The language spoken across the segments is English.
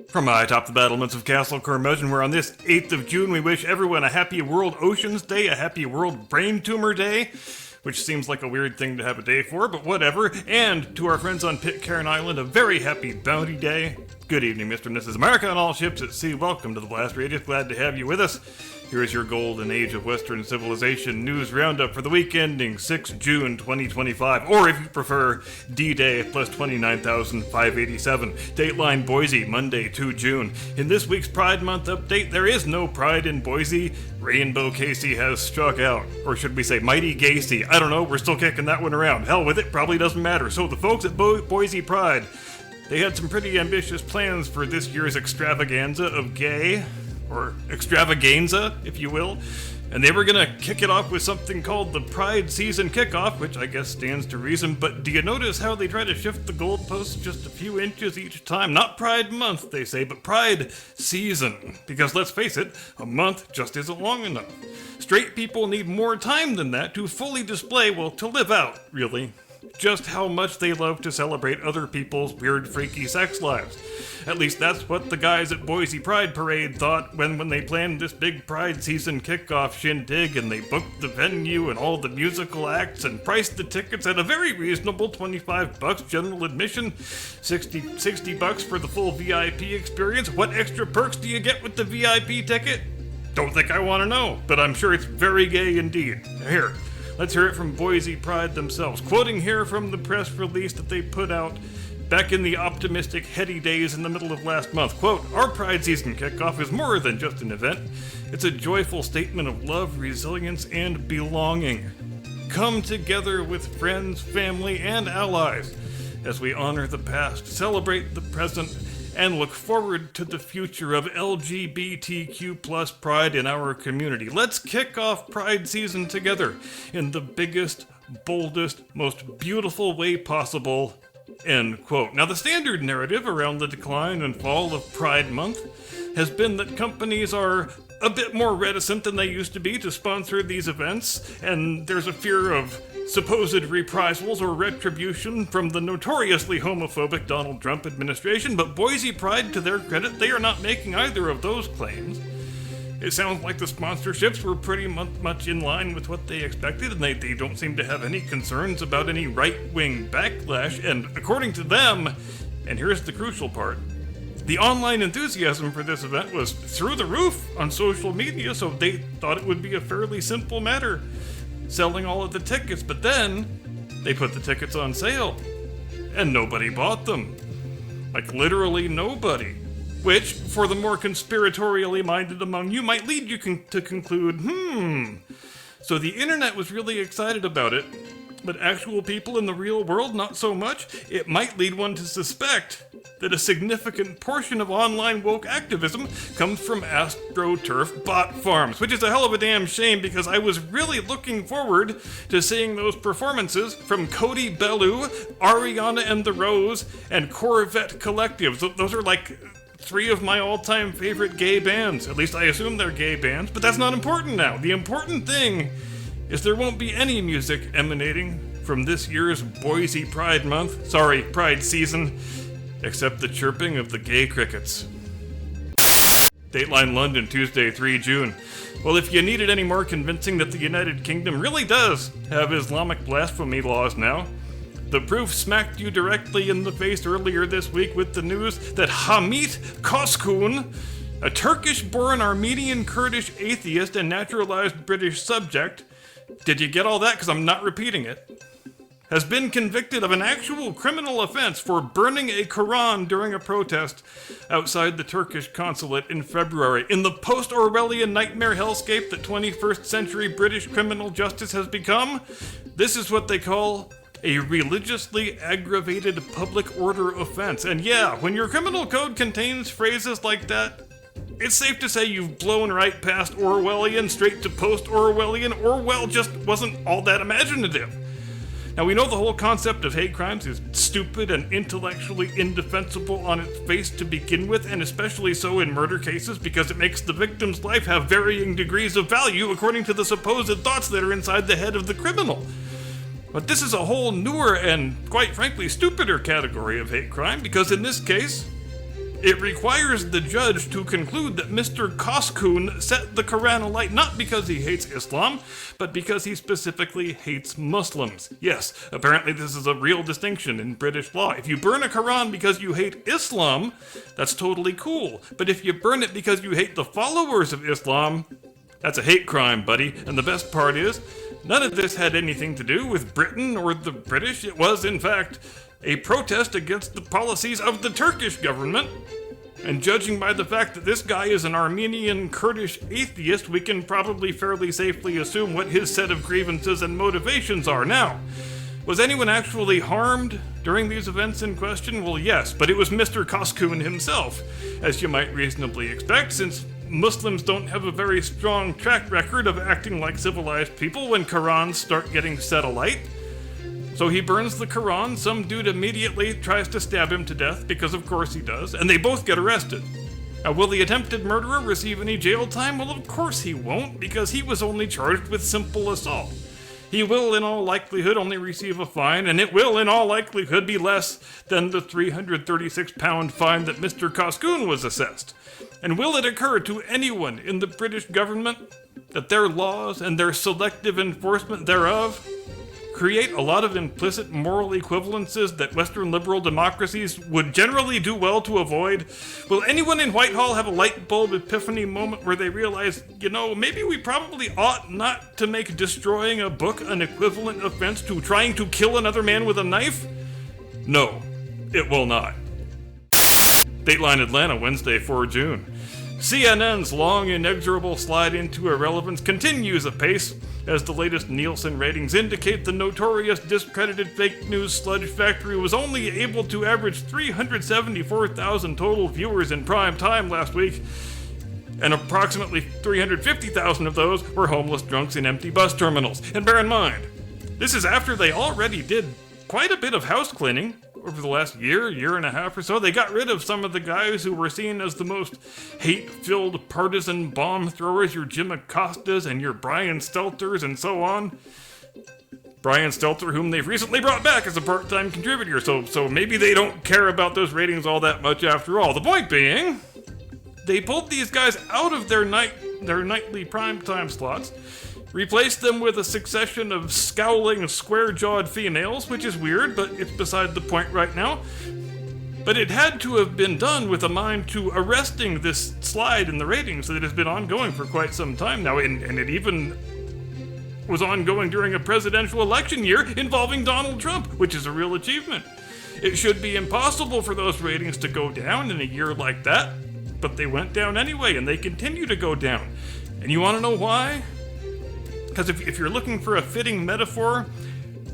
From atop the battlements of Castle Curmudgeon, where on this 8th of June we wish everyone a happy World Oceans Day, a happy World Brain Tumor Day, which seems like a weird thing to have a day for, but whatever, and to our friends on Pitcairn Island, a very happy Bounty Day. Good evening, Mr. and Mrs. America and all ships at sea. Welcome to the Blast Radius. Glad to have you with us. Here is your golden age of Western civilization news roundup for the week ending 6 June 2025, or if you prefer, D-Day plus 29,587. Dateline Boise, Monday 2 June. In this week's Pride Month update, there is no pride in Boise. Rainbow Casey has struck out. Or should we say Mighty Gacy? I don't know, we're still kicking that one around. Hell with it, probably doesn't matter. So the folks at Boise Pride, they had some pretty ambitious plans for this year's extravaganza of gay, or extravaganza, if you will, and they were gonna kick it off with something called the Pride Season Kickoff, which I guess stands to reason, but do you notice how they try to shift the goalposts just a few inches each time? Not Pride Month, they say, but Pride Season, because let's face it, a month just isn't long enough. Straight people need more time than that to fully display, well, to live out, really, just how much they love to celebrate other people's weird, freaky sex lives. At least that's what the guys at Boise Pride Parade thought when they planned this big Pride Season kickoff shindig, and they booked the venue and all the musical acts and priced the tickets at a very reasonable $25 general admission, $60 for the full VIP experience. What extra perks do you get with the VIP ticket? Don't think I want to know, but I'm sure it's very gay indeed. Here, let's hear it from Boise Pride themselves, quoting here from the press release that they put out back in the optimistic, heady days in the middle of last month. Quote, "Our Pride Season kickoff is more than just an event. It's a joyful statement of love, resilience, and belonging. Come together with friends, family, and allies as we honor the past, celebrate the present, and look forward to the future of LGBTQ+ pride in our community. Let's kick off Pride Season together in the biggest, boldest, most beautiful way possible." End quote. Now, the standard narrative around the decline and fall of Pride Month has been that companies are a bit more reticent than they used to be to sponsor these events, and there's a fear of supposed reprisals or retribution from the notoriously homophobic Donald Trump administration, but Boise Pride, to their credit, they are not making either of those claims. It sounds like the sponsorships were pretty much in line with what they expected, and they don't seem to have any concerns about any right-wing backlash, and according to them, and here's the crucial part, the online enthusiasm for this event was through the roof on social media, so they thought it would be a fairly simple matter, selling all of the tickets, but then they put the tickets on sale, and nobody bought them. Like, literally nobody. Which, for the more conspiratorially minded among you, might lead you to conclude, so the internet was really excited about it, but actual people in the real world not so much? It might lead one to suspect that a significant portion of online woke activism comes from AstroTurf bot farms, which is a hell of a damn shame, because I was really looking forward to seeing those performances from Cody Bellew, Ariana and the Rose, and Corvette Collectives. Those are like three of my all-time favorite gay bands. At least I assume they're gay bands, but that's not important now. The important thing is there won't be any music emanating from this year's Boise Pride Season, except the chirping of the gay crickets. Dateline London, Tuesday, 3 June. Well, if you needed any more convincing that the United Kingdom really does have Islamic blasphemy laws now, the proof smacked you directly in the face earlier this week with the news that Hamit Koskun, a Turkish-born Armenian Kurdish atheist and naturalized British subject, did you get all that? Because I'm not repeating it, has been convicted of an actual criminal offense for burning a Quran during a protest outside the Turkish consulate in February. In the post-Orwellian nightmare hellscape that 21st century British criminal justice has become, this is what they call a religiously aggravated public order offense. And yeah, when your criminal code contains phrases like that, it's safe to say you've blown right past Orwellian straight to post-Orwellian. Orwell just wasn't all that imaginative. Now, we know the whole concept of hate crimes is stupid and intellectually indefensible on its face to begin with, and especially so in murder cases, because it makes the victim's life have varying degrees of value according to the supposed thoughts that are inside the head of the criminal. But this is a whole newer and, quite frankly, stupider category of hate crime, because in this case, It requires the judge to conclude that Mr. Koskun set the Quran alight not because he hates Islam, but because he specifically hates Muslims. Yes, apparently this is a real distinction in British law. If you burn a Quran because you hate Islam, that's totally cool. But if you burn it because you hate the followers of Islam, that's a hate crime, buddy. And the best part is, none of this had anything to do with Britain or the British. It was, in fact, a protest against the policies of the Turkish government. And judging by the fact that this guy is an Armenian Kurdish atheist, we can probably fairly safely assume what his set of grievances and motivations are. Now, was anyone actually harmed during these events in question? Well, yes, but it was Mr. Koskun himself, as you might reasonably expect, since Muslims don't have a very strong track record of acting like civilized people when Qurans start getting set alight. So he burns the Quran, some dude immediately tries to stab him to death, because of course he does, and they both get arrested. Now, will the attempted murderer receive any jail time? Well, of course he won't, because he was only charged with simple assault. He will, in all likelihood, only receive a fine, and it will, in all likelihood, be less than the £336 fine that Mr. Koskun was assessed. And will it occur to anyone in the British government that their laws and their selective enforcement thereof create a lot of implicit moral equivalences that Western liberal democracies would generally do well to avoid? Will anyone in Whitehall have a light bulb epiphany moment where they realize, maybe we probably ought not to make destroying a book an equivalent offense to trying to kill another man with a knife? No, it will not. Dateline Atlanta, Wednesday, 4 June. CNN's long inexorable slide into irrelevance continues apace, as the latest Nielsen ratings indicate the notorious discredited fake news sludge factory was only able to average 374,000 total viewers in prime time last week, and approximately 350,000 of those were homeless drunks in empty bus terminals. And bear in mind, this is after they already did quite a bit of house cleaning over the last year and a half or so. They got rid of some of the guys who were seen as the most hate-filled partisan bomb throwers, your Jim Acostas and your Brian Stelters and so on. Brian Stelter, whom they've recently brought back as a part-time contributor, so maybe they don't care about those ratings all that much after all. The point being, they pulled these guys out of their nightly primetime slots, replaced them with a succession of scowling, square-jawed females, which is weird, but it's beside the point right now. But it had to have been done with a mind to arresting this slide in the ratings that has been ongoing for quite some time now, and it even was ongoing during a presidential election year involving Donald Trump, which is a real achievement. It should be impossible for those ratings to go down in a year like that, but they went down anyway, and they continue to go down. And you want to know why? Because if you're looking for a fitting metaphor,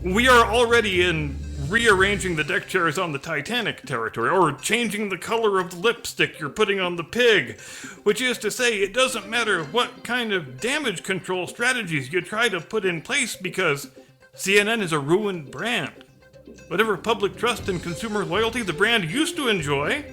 we are already in rearranging the deck chairs on the Titanic territory, or changing the color of the lipstick you're putting on the pig, which is to say, it doesn't matter what kind of damage control strategies you try to put in place, because CNN is a ruined brand. Whatever public trust and consumer loyalty the brand used to enjoy,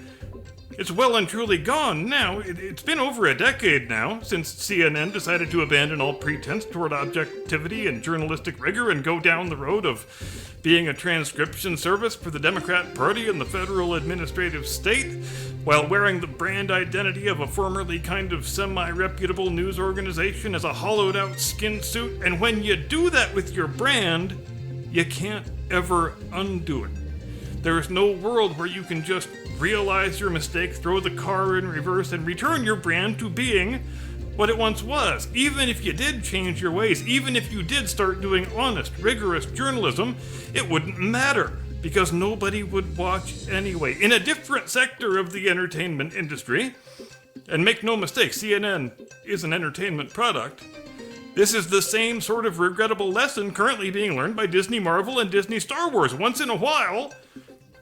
it's well and truly gone now. It's been over a decade now since CNN decided to abandon all pretense toward objectivity and journalistic rigor and go down the road of being a transcription service for the Democrat Party and the federal administrative state, while wearing the brand identity of a formerly kind of semi-reputable news organization as a hollowed-out skin suit. And when you do that with your brand, you can't ever undo it. There is no world where you can just realize your mistake, throw the car in reverse, and return your brand to being what it once was. Even if you did change your ways, even if you did start doing honest, rigorous journalism, it wouldn't matter, because nobody would watch anyway. In a different sector of the entertainment industry, and make no mistake, CNN is an entertainment product, this is the same sort of regrettable lesson currently being learned by Disney Marvel and Disney Star Wars. Once in a while,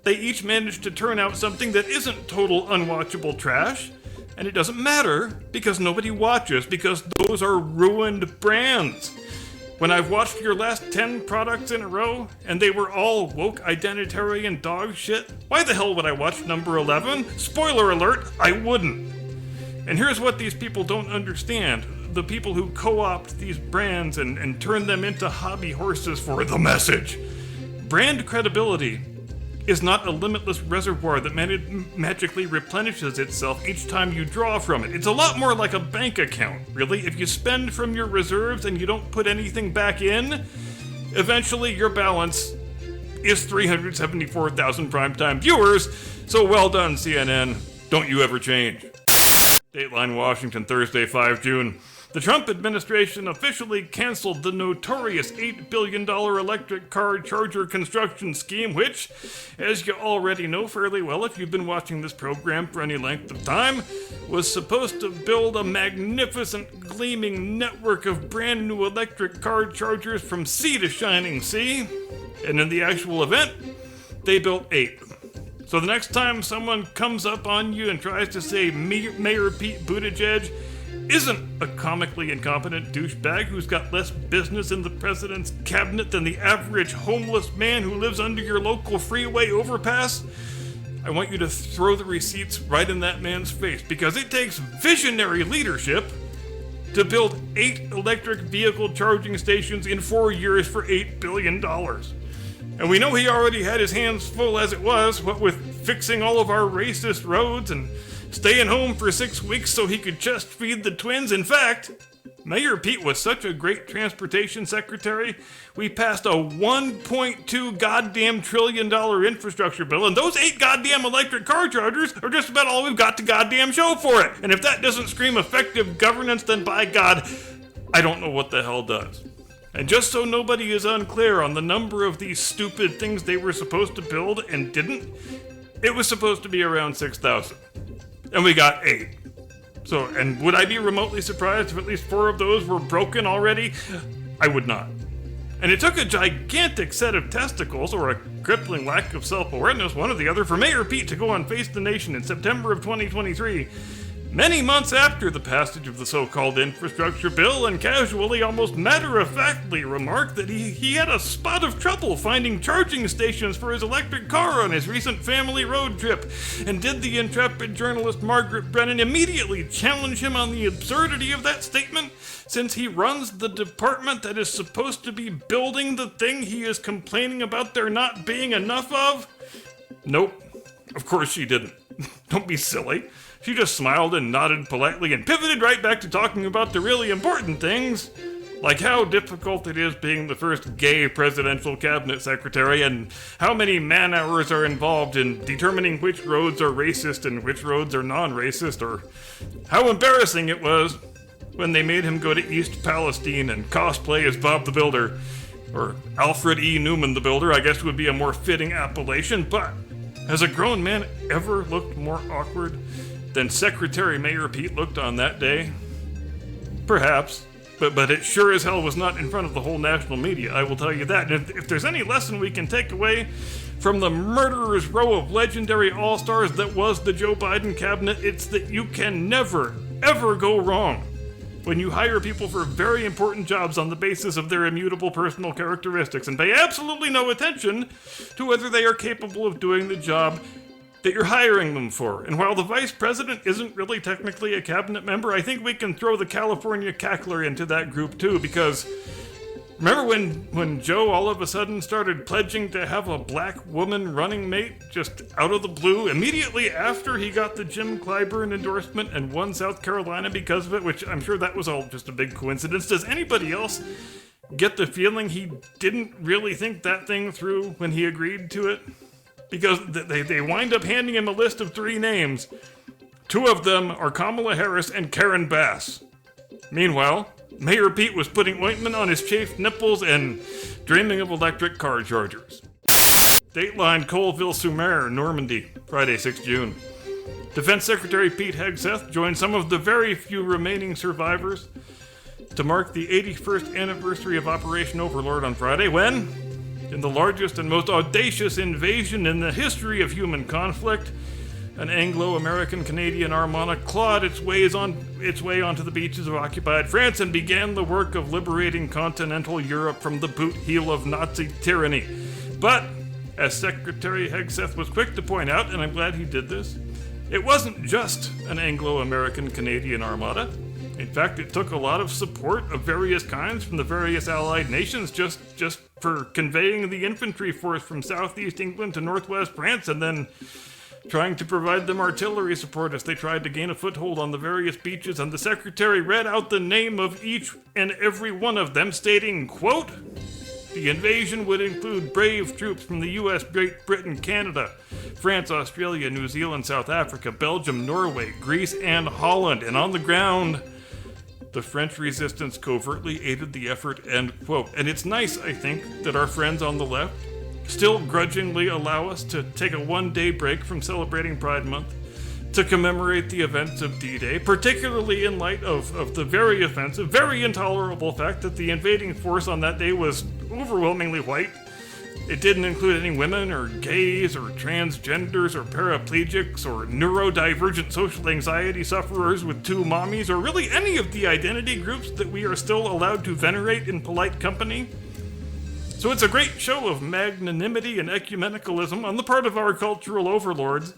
they each manage to turn out something that isn't total unwatchable trash, and it doesn't matter because nobody watches, because those are ruined brands. When I've watched your last 10 products in a row, and they were all woke, identitarian dog shit, why the hell would I watch number 11? Spoiler alert, I wouldn't. And here's what these people don't understand. The people who co-opt these brands and turn them into hobby horses for the message. Brand credibility is not a limitless reservoir that magically replenishes itself each time you draw from it. It's a lot more like a bank account, really. If you spend from your reserves and you don't put anything back in, eventually your balance is 374,000 primetime viewers. So well done, CNN. Don't you ever change. Dateline Washington, Thursday, 5 June. The Trump administration officially canceled the notorious $8 billion electric car charger construction scheme, which, as you already know fairly well if you've been watching this program for any length of time, was supposed to build a magnificent, gleaming network of brand new electric car chargers from sea to shining sea. And in the actual event, they built 8. So the next time someone comes up on you and tries to say Mayor Pete Buttigieg isn't a comically incompetent douchebag who's got less business in the president's cabinet than the average homeless man who lives under your local freeway overpass, I want you to throw the receipts right in that man's face, because it takes visionary leadership to build 8 electric vehicle charging stations in 4 years for $8 billion. And we know he already had his hands full as it was, what with fixing all of our racist roads and staying home for 6 weeks so he could chest feed the twins. In fact, Mayor Pete was such a great transportation secretary, we passed a $1.2 goddamn trillion infrastructure bill, and those 8 goddamn electric car chargers are just about all we've got to goddamn show for it. And if that doesn't scream effective governance, then by God, I don't know what the hell does. And just so nobody is unclear on the number of these stupid things they were supposed to build and didn't, it was supposed to be around 6,000. And we got 8. So, and would I be remotely surprised if at least 4 of those were broken already? I would not. And it took a gigantic set of testicles, or a crippling lack of self-awareness, one or the other, for Mayor Pete to go on Face the Nation in September of 2023, many months after the passage of the so-called infrastructure bill, and casually, almost matter-of-factly remark that he had a spot of trouble finding charging stations for his electric car on his recent family road trip. And did the intrepid journalist Margaret Brennan immediately challenge him on the absurdity of that statement, since he runs the department that is supposed to be building the thing he is complaining about there not being enough of? Nope. Of course she didn't. Don't be silly. She just smiled and nodded politely and pivoted right back to talking about the really important things, like how difficult it is being the first gay presidential cabinet secretary, and how many man-hours are involved in determining which roads are racist and which roads are non-racist, or how embarrassing it was when they made him go to East Palestine and cosplay as Bob the Builder, or Alfred E. Newman the Builder, I guess would be a more fitting appellation. But has a grown man ever looked more awkward than Secretary Mayor Pete looked on that day? Perhaps, but it sure as hell was not in front of the whole national media, I will tell you that. And if there's any lesson we can take away from the murderer's row of legendary all-stars that was the Joe Biden cabinet, it's that you can never, ever go wrong when you hire people for very important jobs on the basis of their immutable personal characteristics, and pay absolutely no attention to whether they are capable of doing the job that you're hiring them for. And while the vice president isn't really technically a cabinet member, I think we can throw the California cackler into that group too, because remember when Joe all of a sudden started pledging to have a black woman running mate just out of the blue immediately after he got the Jim Clyburn endorsement and won South Carolina because of it, which I'm sure that was all just a big coincidence. Does anybody else get the feeling he didn't really think that thing through when he agreed to it? Because they wind up handing him a list of 3 names. 2 of them are Kamala Harris and Karen Bass. Meanwhile, Mayor Pete was putting ointment on his chafed nipples and dreaming of electric car chargers. Dateline Colville-sur-Mer, Normandy, Friday, 6 June. Defense Secretary Pete Hegseth joined some of the very few remaining survivors to mark the 81st anniversary of Operation Overlord on Friday, when, in the largest and most audacious invasion in the history of human conflict, an Anglo-American-Canadian armada clawed its way onto the beaches of occupied France and began the work of liberating continental Europe from the boot heel of Nazi tyranny. But, as Secretary Hegseth was quick to point out, and I'm glad he did this, it wasn't just an Anglo-American-Canadian armada. In fact, it took a lot of support of various kinds from the various allied nations just for conveying the infantry force from southeast England to northwest France and then trying to provide them artillery support as they tried to gain a foothold on the various beaches, and the secretary read out the name of each and every one of them, stating, quote, "The invasion would include brave troops from the US, Great Britain, Canada, France, Australia, New Zealand, South Africa, Belgium, Norway, Greece, and Holland. And on the ground, the French resistance covertly aided the effort," end quote. And it's nice, I think, that our friends on the left still grudgingly allow us to take a one-day break from celebrating Pride Month to commemorate the events of D-Day, particularly in light of the very offensive, very intolerable fact that the invading force on that day was overwhelmingly white. It didn't include any women or gays or transgenders or paraplegics or neurodivergent social anxiety sufferers with two mommies, or really any of the identity groups that we are still allowed to venerate in polite company. So it's a great show of magnanimity and ecumenicalism on the part of our cultural overlords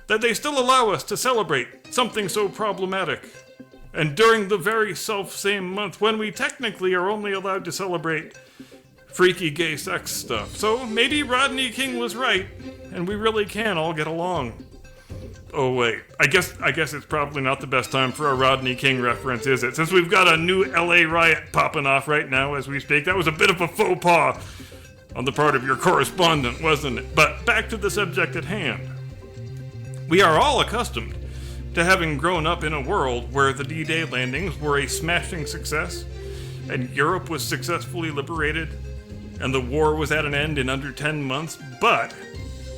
that they still allow us to celebrate something so problematic. And during the very self-same month when we technically are only allowed to celebrate freaky gay sex stuff. So maybe Rodney King was right, and we really can all get along. Oh wait, I guess it's probably not the best time for a Rodney King reference, is it? Since we've got a new LA riot popping off right now as we speak. That was a bit of a faux pas on the part of your correspondent, wasn't it? But back to the subject at hand. We are all accustomed to having grown up in a world where the D-Day landings were a smashing success, and Europe was successfully liberated, and the war was at an end in under 10 months, but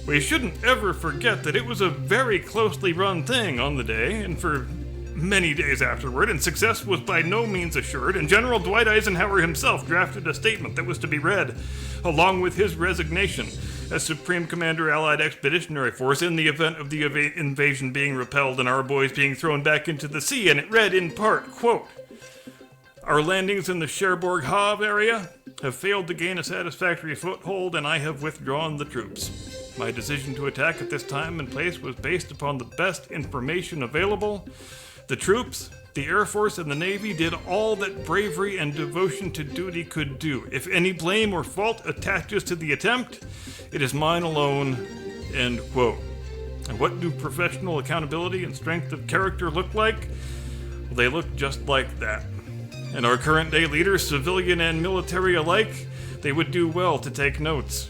we shouldn't ever forget that it was a very closely run thing on the day and for many days afterward, and success was by no means assured, and General Dwight Eisenhower himself drafted a statement that was to be read along with his resignation as Supreme Commander Allied Expeditionary Force in the event of the invasion being repelled and our boys being thrown back into the sea, and it read in part, quote, "Our landings in the Cherbourg Havre area have failed to gain a satisfactory foothold, and I have withdrawn the troops. My decision to attack at this time and place was based upon the best information available. The troops, the Air Force, and the Navy did all that bravery and devotion to duty could do. If any blame or fault attaches to the attempt, it is mine alone," end quote. And what do professional accountability and strength of character look like? Well, they look just like that. And our current day leaders, civilian and military alike, they would do well to take notes.